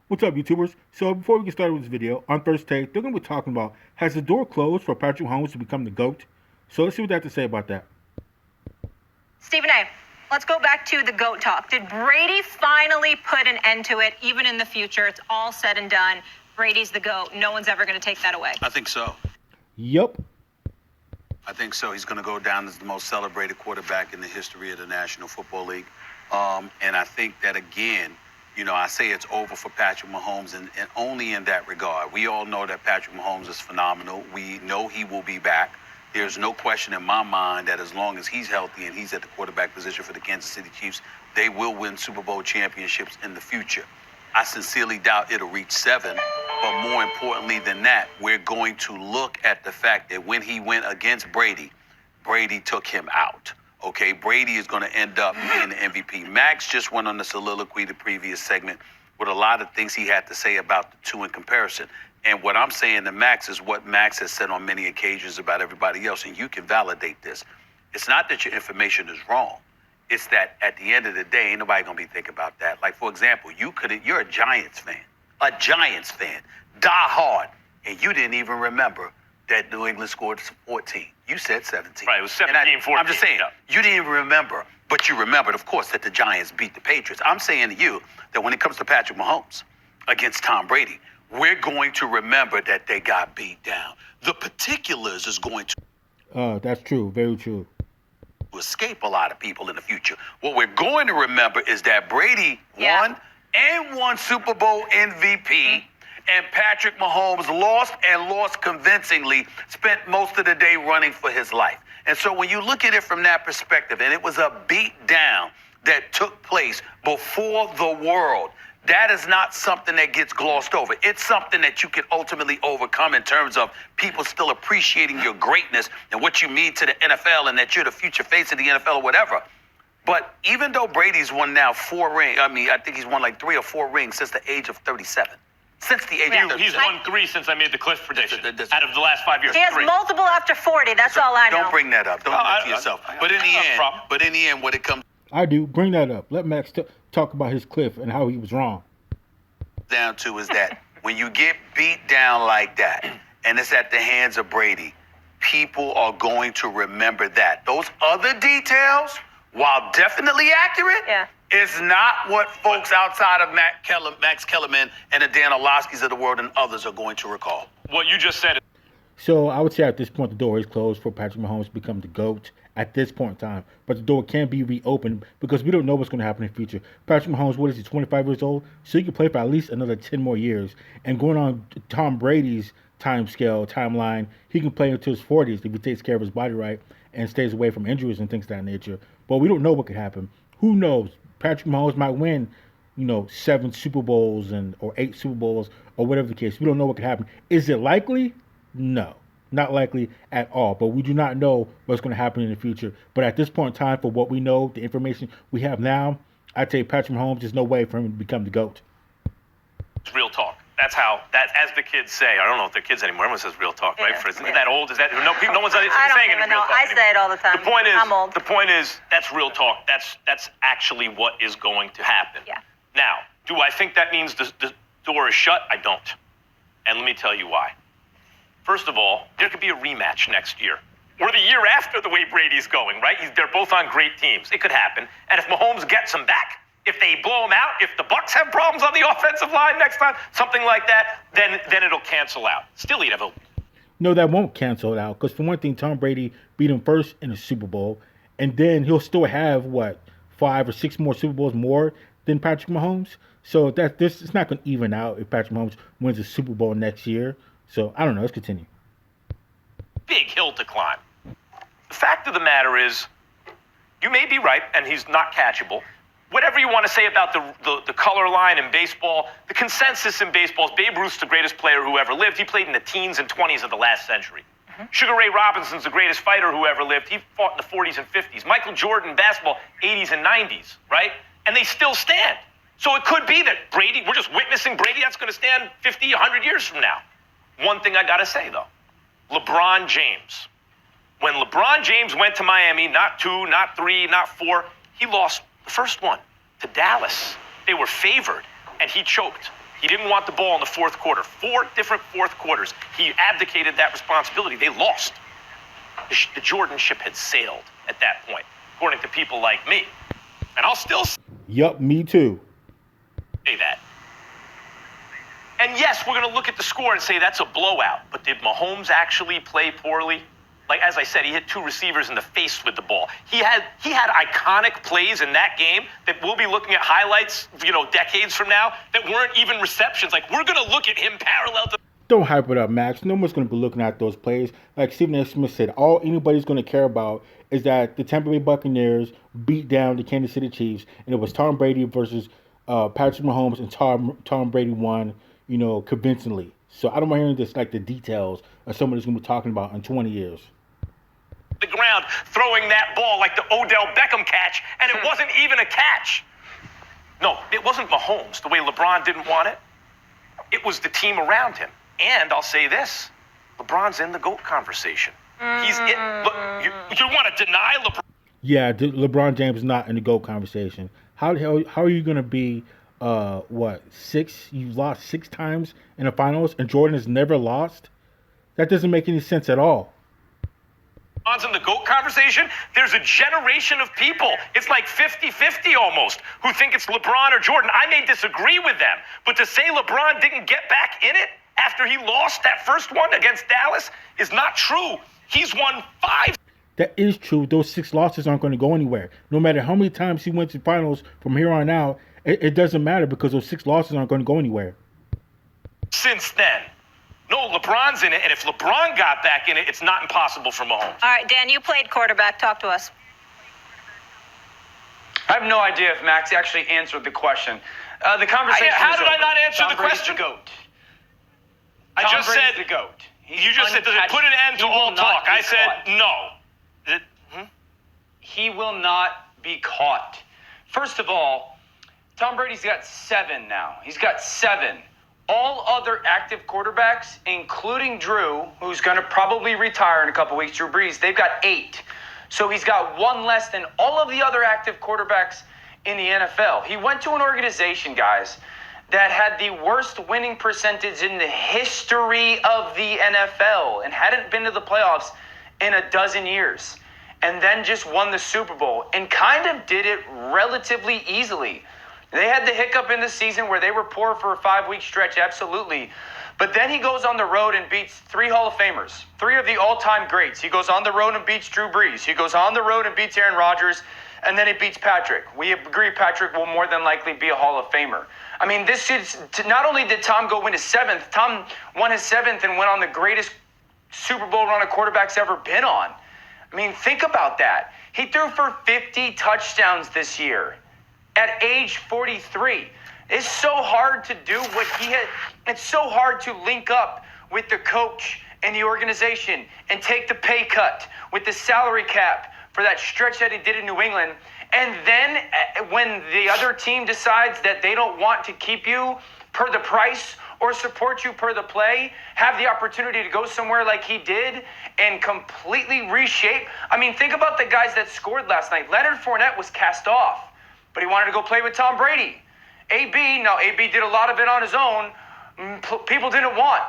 What's up, YouTubers? So before we get started with this video, on Thursday, they're going to be talking about, has the door closed for Patrick Mahomes to become the GOAT? So let's see what they have to say about that. Stephen A., let's go back to the GOAT talk. Did Brady finally put an end to it, even in the future? It's all said and done. Brady's the GOAT. No one's ever going to take that away. I think so. Yep. I think so. He's going to go down as the most celebrated quarterback in the history of the National Football League. And I think that, again, I say it's over for Patrick Mahomes, and only in that regard. We all know that Patrick Mahomes is phenomenal. We know he will be back. There's no question in my mind that as long as he's healthy and he's at the quarterback position for the Kansas City Chiefs, they will win Super Bowl championships in the future. I sincerely doubt it'll reach 7, but more importantly than that, we're going to look at the fact that when he went against Brady, Brady took him out. Okay, Brady is going to end up being the MVP. Max just went on the soliloquy the previous segment with a lot of things he had to say about the two in comparison. And what I'm saying to Max is what Max has said on many occasions about everybody else, and you can validate this. It's not that your information is wrong. It's that at the end of the day, ain't nobody going to be thinking about that. Like, for example, you're a Giants fan, die hard, and you didn't even remember that New England scored 14. You said 17. Right, it was 17-14. I'm just saying, you didn't even remember, but you remembered, of course, that the Giants beat the Patriots. I'm saying to you that when it comes to Patrick Mahomes against Tom Brady, we're going to remember that they got beat down. The particulars is going to... That's true. Very true. ...escape a lot of people in the future. What we're going to remember is that Brady won Super Bowl MVP, and Patrick Mahomes lost convincingly, spent most of the day running for his life. And so when you look at it from that perspective, and it was a beat down that took place before the world, that is not something that gets glossed over. It's something that you can ultimately overcome in terms of people still appreciating your greatness and what you mean to the NFL and that you're the future face of the NFL or whatever. But even though Brady's won now 4 rings, I think he's won like 3 or 4 rings since the age of 37. Since the age of 37. He's won 3 since I made the Cliff prediction. Out of the last 5 years. He has 3. multiple after 40. That's all I know. Don't bring that up. Don't do it to yourself. But in the end, when it comes I do. Bring that up. Let Max talk about his cliff and how he was wrong. Down to is that when you get beat down like that, and it's at the hands of Brady, people are going to remember that. Those other details, while definitely accurate, is not what folks outside of Max Kellerman and the Dan Orlovskis of the world and others are going to recall. What you just said. So I would say at this point the door is closed for Patrick Mahomes to become the GOAT at this point in time. But the door can be reopened because we don't know what's going to happen in the future. Patrick Mahomes, what is he, 25 years old? So he can play for at least another 10 more years. And going on Tom Brady's timeline, he can play until his 40s if he takes care of his body right and stays away from injuries and things of that nature. But we don't know what could happen. Who knows? Patrick Mahomes might win, 7 Super Bowls or 8 Super Bowls or whatever the case. We don't know what could happen. Is it likely? No, not likely at all. But we do not know what's going to happen in the future. But at this point in time, for what we know, the information we have now, I'd say Patrick Mahomes, there's no way for him to become the GOAT. It's real talk. That's how, as the kids say, I don't know if they're kids anymore. Everyone says real talk, right? Isn't that old? Is that, no one's saying it in real talk I say it all the time. The point is, that's real talk. That's actually what is going to happen. Yeah. Now, do I think that means the door is shut? I don't. And let me tell you why. First of all, there could be a rematch next year. Or the year after, the way Brady's going, right? They're both on great teams. It could happen. And if Mahomes gets them back, if they blow him out, if the Bucs have problems on the offensive line next time, something like that, then it'll cancel out. Still, he'd have a... No, that won't cancel it out. Because for one thing, Tom Brady beat him first in the Super Bowl. And then he'll still have, 5 or 6 more Super Bowls more than Patrick Mahomes. So it's not going to even out if Patrick Mahomes wins a Super Bowl next year. So, I don't know. Let's continue. Big hill to climb. The fact of the matter is, you may be right, and he's not catchable. Whatever you want to say about the color line in baseball, the consensus in baseball is Babe Ruth's the greatest player who ever lived. He played in the teens and 20s of the last century. Sugar Ray Robinson's the greatest fighter who ever lived. He fought in the 40s and 50s. Michael Jordan, basketball, 80s and 90s, right? And they still stand. So it could be that Brady, we're just witnessing Brady that's going to stand 50, 100 years from now. One thing I got to say, though, LeBron James. When LeBron James went to Miami, not 2, not 3, not 4, he lost the first one to Dallas. They were favored, and he choked. He didn't want the ball in the fourth quarter. 4 different fourth quarters. He abdicated that responsibility. They lost. The Jordan ship had sailed at that point, according to people like me. And I'll still say Yup, me too. that. And yes, we're going to look at the score and say that's a blowout. But did Mahomes actually play poorly? Like, as I said, he hit 2 receivers in the face with the ball. He had iconic plays in that game that we'll be looking at highlights, decades from now, that weren't even receptions. Like, we're going to look at him parallel to... Don't hype it up, Max. No one's going to be looking at those plays. Like Stephen A. Smith said, all anybody's going to care about is that the Tampa Bay Buccaneers beat down the Kansas City Chiefs, and it was Tom Brady versus Patrick Mahomes, and Tom Brady won, convincingly. So I don't want to hear this, like the details of somebody's going to be talking about in 20 years. The ground throwing that ball like the Odell Beckham catch, and it wasn't even a catch. No, it wasn't Mahomes the way LeBron didn't want it. It was the team around him. And I'll say this, LeBron's in the GOAT conversation. He's in. Look, you want to deny LeBron? Yeah, LeBron James is not in the GOAT conversation. How are you going to be, 6? You lost 6 times in the finals, and Jordan has never lost? That doesn't make any sense at all. In the GOAT conversation, there's a generation of people, it's like 50-50 almost, who think it's LeBron or Jordan. I may disagree with them, but to say LeBron didn't get back in it after he lost that first one against Dallas is not true. He's won 5. That is true. Those 6 losses aren't going to go anywhere. No matter how many times he went to finals from here on out, it doesn't matter because those 6 losses aren't going to go anywhere. Since then. No, LeBron's in it, and if LeBron got back in it, it's not impossible for Mahomes. All right, Dan, you played quarterback. Talk to us. I have no idea if Max actually answered the question. The conversation. How is did I over. not answer Tom the Brady's question? The GOAT. I Tom just Brady's said the GOAT. He's you just said, does it put an end to He will all not talk? be I said caught. no. He will not be caught. First of all, Tom Brady's got 7 now. He's got 7. All other active quarterbacks, including Drew, who's going to probably retire in a couple weeks, Drew Brees, they've got 8. So he's got 1 less than all of the other active quarterbacks in the NFL. He went to an organization, guys, that had the worst winning percentage in the history of the NFL and hadn't been to the playoffs in a dozen years, and then just won the Super Bowl and kind of did it relatively easily. They had the hiccup in the season where they were poor for a 5-week stretch, absolutely. But then he goes on the road and beats 3 Hall of Famers, 3 of the all-time greats. He goes on the road and beats Drew Brees. He goes on the road and beats Aaron Rodgers, and then he beats Patrick. We agree Patrick will more than likely be a Hall of Famer. I mean, this is not only did Tom go win his 7th, Tom won his 7th and went on the greatest Super Bowl run a quarterback's ever been on. I mean, think about that. He threw for 50 touchdowns this year. At age 43, it's so hard to do what he had. It's so hard to link up with the coach and the organization and take the pay cut with the salary cap for that stretch that he did in New England. And then when the other team decides that they don't want to keep you per the price or support you per the play, have the opportunity to go somewhere like he did and completely reshape. I mean, think about the guys that scored last night. Leonard Fournette was cast off, but he wanted to go play with Tom Brady. AB did a lot of it on his own. People didn't want.